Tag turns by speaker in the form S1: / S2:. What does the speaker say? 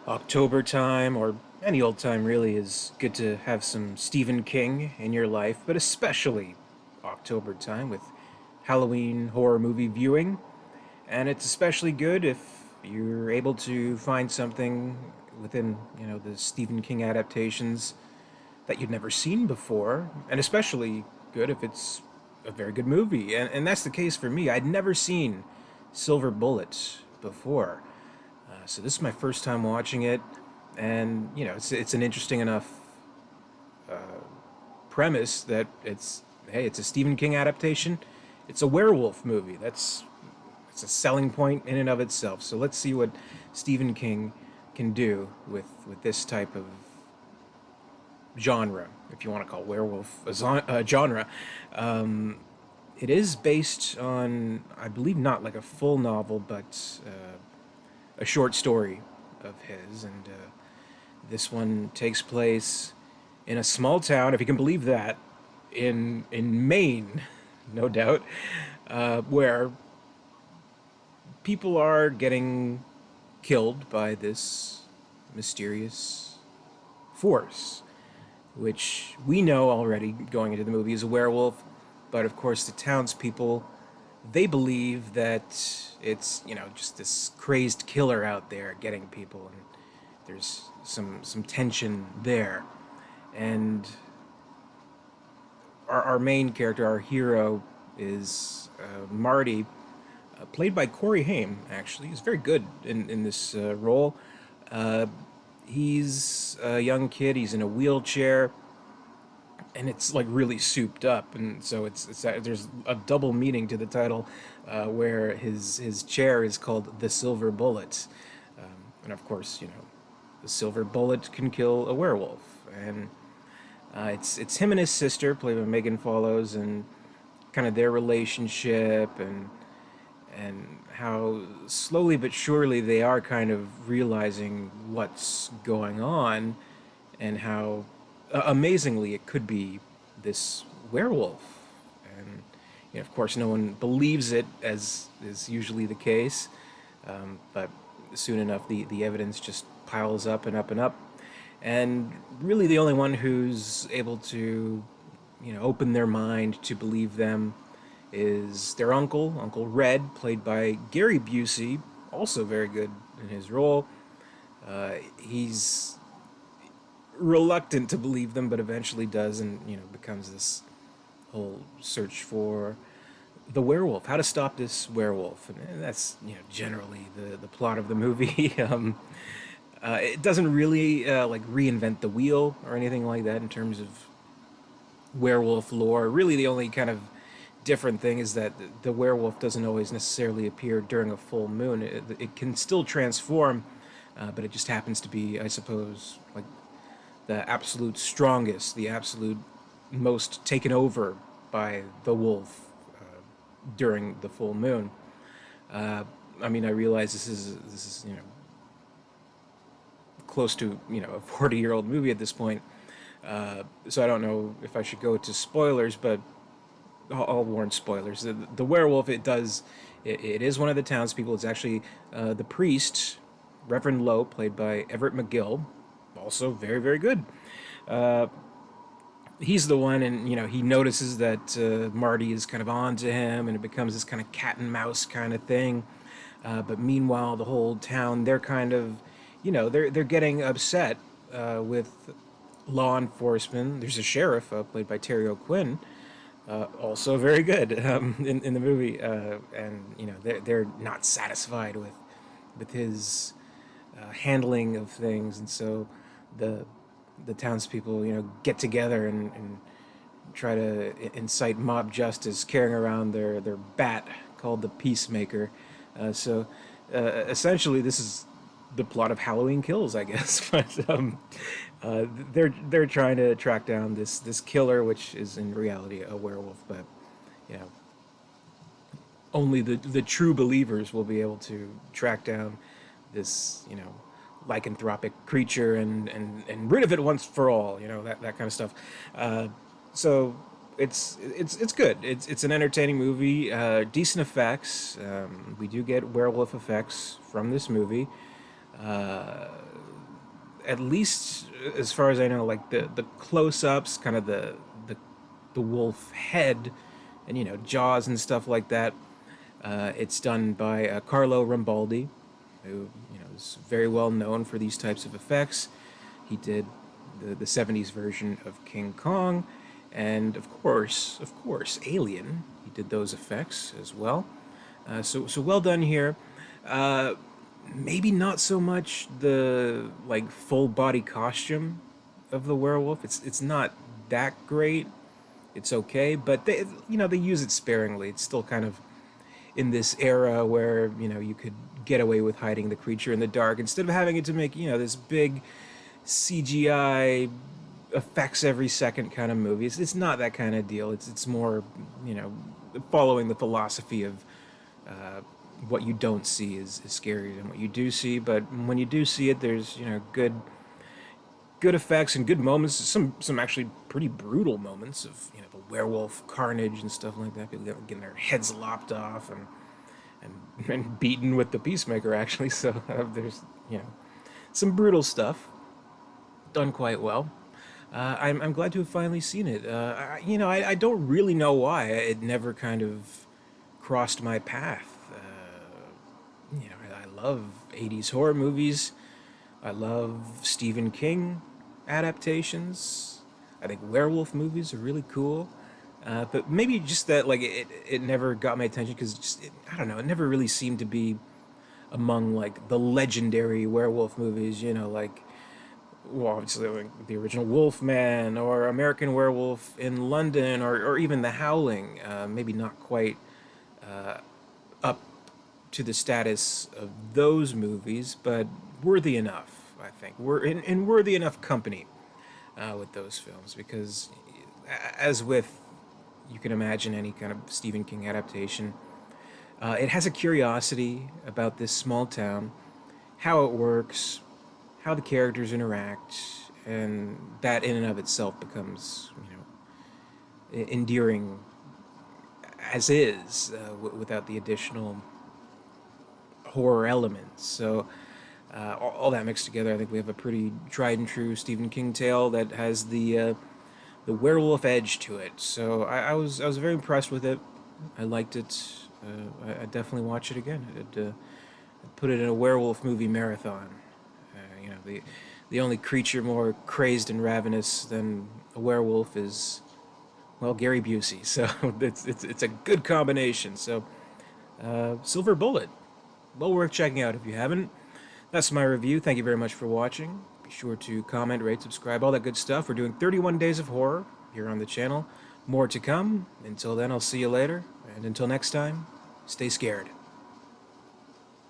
S1: October time, or any old time really, is good to have some Stephen King in your life, but especially October time with Halloween horror movie viewing. And it's especially good if you're able to find something within, the Stephen King adaptations that you'd never seen before, and especially good if it's a very good movie. And that's the case for me. I'd never seen Silver Bullet before. So this is my first time watching it, and it's an interesting enough premise that it's a Stephen King adaptation. It's a werewolf movie. It's a selling point in and of itself. So let's see what Stephen King can do with this type of genre, if you want to call werewolf a genre. It is based on, I believe, not like a full novel, but a short story of his, and this one takes place in a small town, if you can believe that, in Maine, no doubt, where people are getting killed by this mysterious force, which we know already going into the movie is a werewolf, but of course the townspeople, they believe that it's just this crazed killer out there getting people, and there's some tension there. And our main character, our hero, is Marty, played by Corey Haim. Actually, he's very good in this role. He's a young kid. He's in a wheelchair, and it's like really souped up, and so it's there's a double meaning to the title, where his chair is called the Silver Bullet, and of course the silver bullet can kill a werewolf, and it's him and his sister, played by Megan Follows, and kind of their relationship, and how slowly but surely they are kind of realizing what's going on, and how amazingly it could be this werewolf. And of course, no one believes it, as is usually the case, but soon enough, the evidence just piles up and up and up. And really, the only one who's able to, open their mind to believe them is their uncle, Uncle Red, played by Gary Busey, also very good in his role. He's reluctant to believe them, but eventually does, and becomes this whole search for the werewolf, how to stop this werewolf, and that's generally the plot of the movie. It doesn't really like reinvent the wheel or anything like that in terms of werewolf lore. Really, the only kind of different thing is that the werewolf doesn't always necessarily appear during a full moon. It can still transform, but it just happens to be, I suppose, like the absolute strongest, the absolute most taken over by the wolf during the full moon. I mean, I realize this is close to a 40-year-old movie at this point, so I don't know if I should go to spoilers, but I'll warn spoilers. The werewolf, it is one of the townspeople. It's actually the priest, Reverend Lowe, played by Everett McGill, also very very good. He's the one, and he notices that Marty is kind of on to him, and it becomes this kind of cat and mouse kind of thing. But meanwhile, the whole town, they're kind of, they're getting upset with law enforcement. There's a sheriff, played by Terry O'Quinn, also very good in the movie, and they're not satisfied with his handling of things, and so the the townspeople get together and try to incite mob justice, carrying around their bat called the Peacemaker. Essentially, this is the plot of Halloween Kills, I guess. But they're trying to track down this killer, which is in reality a werewolf. But you know, only the true believers will be able to track down this lycanthropic creature and rid of it once for all. That kind of stuff. So it's good. It's an entertaining movie. Decent effects. We do get werewolf effects from this movie. at least as far as I know, like the close-ups, kind of the wolf head, and jaws and stuff like that. It's done by Carlo Rambaldi, who is very well known for these types of effects. He did the 70s version of King Kong, and of course, Alien. He did those effects as well. So well done here. Uh, Maybe not so much the like full body costume of the werewolf. It's not that great. It's okay, but they use it sparingly. It's still kind of in this era where you could get away with hiding the creature in the dark instead of having it to make this big CGI effects every second kind of movie. It's not that kind of deal. It's more you know following the philosophy of what you don't see is scarier than what you do see. But when you do see it, there's good effects and good moments. Some actually pretty brutal moments of the werewolf carnage and stuff like that. People getting their heads lopped off and beaten with the peacemaker actually. So there's some brutal stuff done quite well. I'm glad to have finally seen it. I don't really know why it never kind of crossed my path. I love 80s horror movies. I love Stephen King adaptations. I think werewolf movies are really cool. But maybe just that, like, it never got my attention because I don't know, it never really seemed to be among, like, the legendary werewolf movies, like, well, obviously, like, the original Wolfman or American Werewolf in London or even The Howling. Maybe not quite up to the status of those movies, but worthy enough, I think. We're in worthy enough company with those films because, as with, you can imagine any kind of Stephen King adaptation, it has a curiosity about this small town, how it works, how the characters interact, and that in and of itself becomes, endearing as is without the additional horror elements. So all that mixed together, I think we have a pretty tried and true Stephen King tale that has the werewolf edge to it. So I was very impressed with it. I liked it. I definitely watch it again. I'd put it in a werewolf movie marathon. The only creature more crazed and ravenous than a werewolf is, well, Gary Busey. So it's a good combination. So Silver Bullet, well worth checking out if you haven't. That's my review. Thank you very much for watching. Be sure to comment, rate, subscribe, all that good stuff. We're doing 31 days of horror here on the channel. More to come. Until then, I'll see you later. And until next time, stay scared.